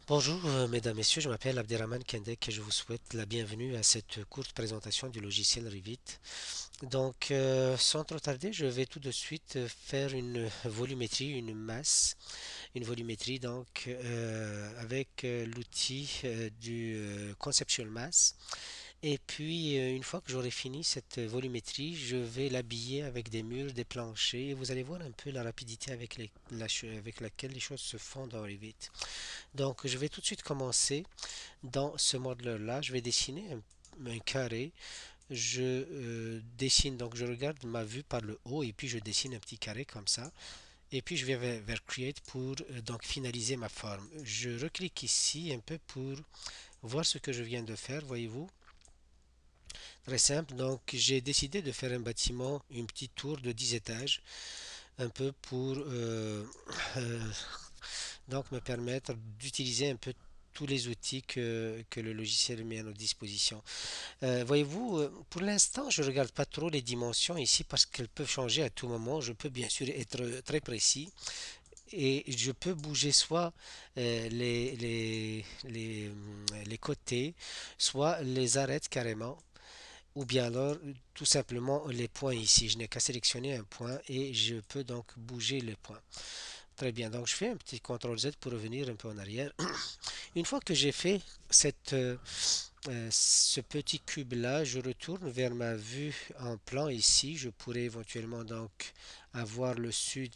Bonjour, mesdames, messieurs, je m'appelle Abderrahman Kendek et je vous souhaite la bienvenue à cette courte présentation du logiciel Revit. Sans trop tarder, je vais tout de suite faire une volumétrie, une masse, une volumétrie avec l'outil du Conceptual Mass. Et puis, une fois que j'aurai fini cette volumétrie, je vais l'habiller avec des murs, des planchers, et vous allez voir un peu la rapidité avec laquelle les choses se font dans Revit. Donc, je vais tout de suite commencer dans ce modèle-là. Je vais dessiner un carré. Je dessine, donc je regarde ma vue par le haut et puis je dessine un petit carré comme ça. Et puis je vais vers Create pour donc finaliser ma forme. Je reclique ici un peu pour voir ce que je viens de faire, voyez-vous. Très simple, donc j'ai décidé de faire un bâtiment, une petite tour de 10 étages, un peu pour euh, donc me permettre d'utiliser un peu tous les outils que le logiciel met à notre disposition. Voyez-vous, pour l'instant, je ne regarde pas trop les dimensions ici parce qu'elles peuvent changer à tout moment. Je peux bien sûr être très précis et je peux bouger soit les côtés, soit les arêtes carrément, ou bien alors tout simplement les points ici. Je n'ai qu'à sélectionner un point et je peux donc bouger le point. Très bien, donc je fais un petit CTRL Z pour revenir un peu en arrière. Une fois que j'ai fait ce petit cube-là, je retourne vers ma vue en plan ici. Je pourrais éventuellement donc avoir le sud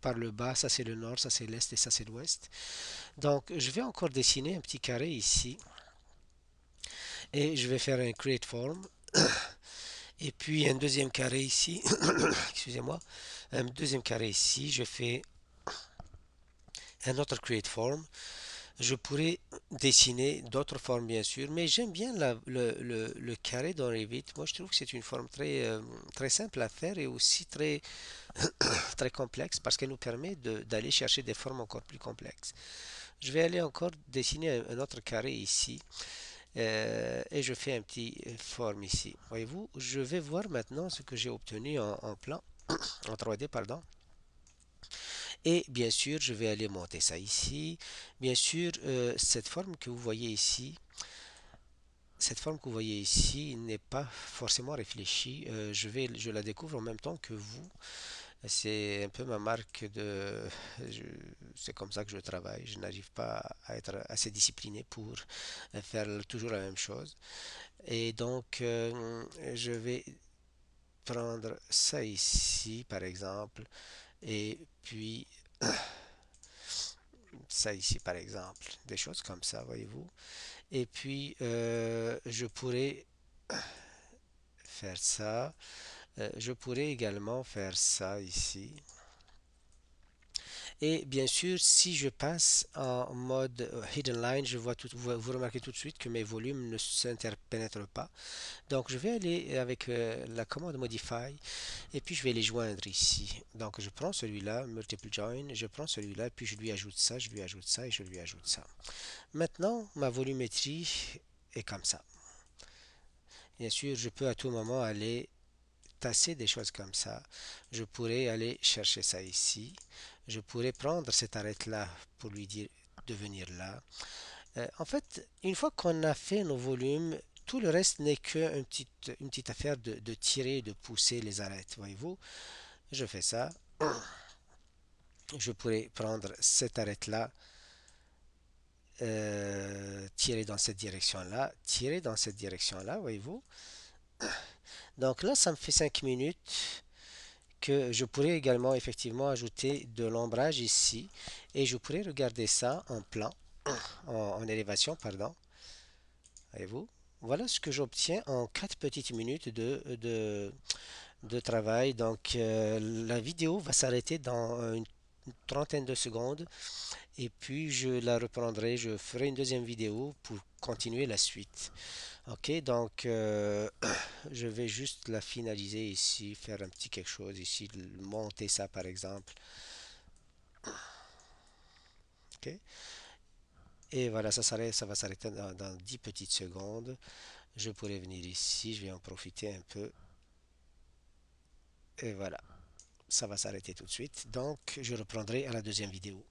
par le bas, ça c'est le nord, ça c'est l'est et ça c'est l'ouest. Donc je vais encore dessiner un petit carré ici et je vais faire un create form et puis un deuxième carré ici. Excusez-moi, un deuxième carré ici. Je fais un autre create form. Je pourrais dessiner d'autres formes, bien sûr, mais j'aime bien le carré dans Revit. Moi, je trouve que c'est une forme très simple à faire et aussi très complexe parce qu'elle nous permet d'aller chercher des formes encore plus complexes. Je vais aller encore dessiner un autre carré ici et je fais un petit forme ici. Voyez-vous, je vais voir maintenant ce que j'ai obtenu en plan, en 3D, pardon. Et bien sûr, je vais aller monter ça ici. Bien sûr, cette forme que vous voyez ici n'est pas forcément réfléchie. Je la découvre en même temps que vous. C'est un peu ma marque de. je- c'est comme ça que je travaille. Je n'arrive pas à être assez discipliné pour faire toujours la même chose. Et donc, je vais prendre ça ici, par exemple, et puis ça ici, par exemple. Des choses comme ça, voyez-vous. Et puis, je pourrais faire ça. Je pourrais également faire ça ici. Et bien sûr, si je passe en mode hidden line, vous remarquez tout de suite que mes volumes ne s'interpénètrent pas. Donc je vais aller avec la commande modify et puis je vais les joindre ici. Donc je prends celui-là, multiple join, je prends celui-là, puis je lui ajoute ça, je lui ajoute ça et je lui ajoute ça. Maintenant, ma volumétrie est comme ça. Bien sûr, je peux à tout moment aller tasser des choses comme ça. Je pourrais aller chercher ça ici. Je pourrais prendre cette arête-là pour lui dire de venir là. En fait, une fois qu'on a fait nos volumes, tout le reste n'est une petite affaire de tirer et de pousser les arêtes, voyez-vous. Je fais ça. Je pourrais prendre cette arête-là, tirer dans cette direction-là, tirer dans cette direction-là, voyez-vous. Donc là, ça me fait 5 minutes que je pourrais également effectivement ajouter de l'ombrage ici et je pourrais regarder ça en plan, en élévation, pardon. Voyez-vous? Voilà ce que j'obtiens en 4 petites minutes de travail. Donc la vidéo va s'arrêter dans une trentaine de secondes et puis je la reprendrai, je ferai une deuxième vidéo pour continuer la suite. Ok, donc je vais juste la finaliser ici, faire un petit quelque chose ici, monter ça par exemple. Ok, et voilà, ça va s'arrêter dans 10 petites secondes. Je pourrais venir ici, je vais en profiter un peu. Et voilà, ça va s'arrêter tout de suite. Donc, je reprendrai à la deuxième vidéo.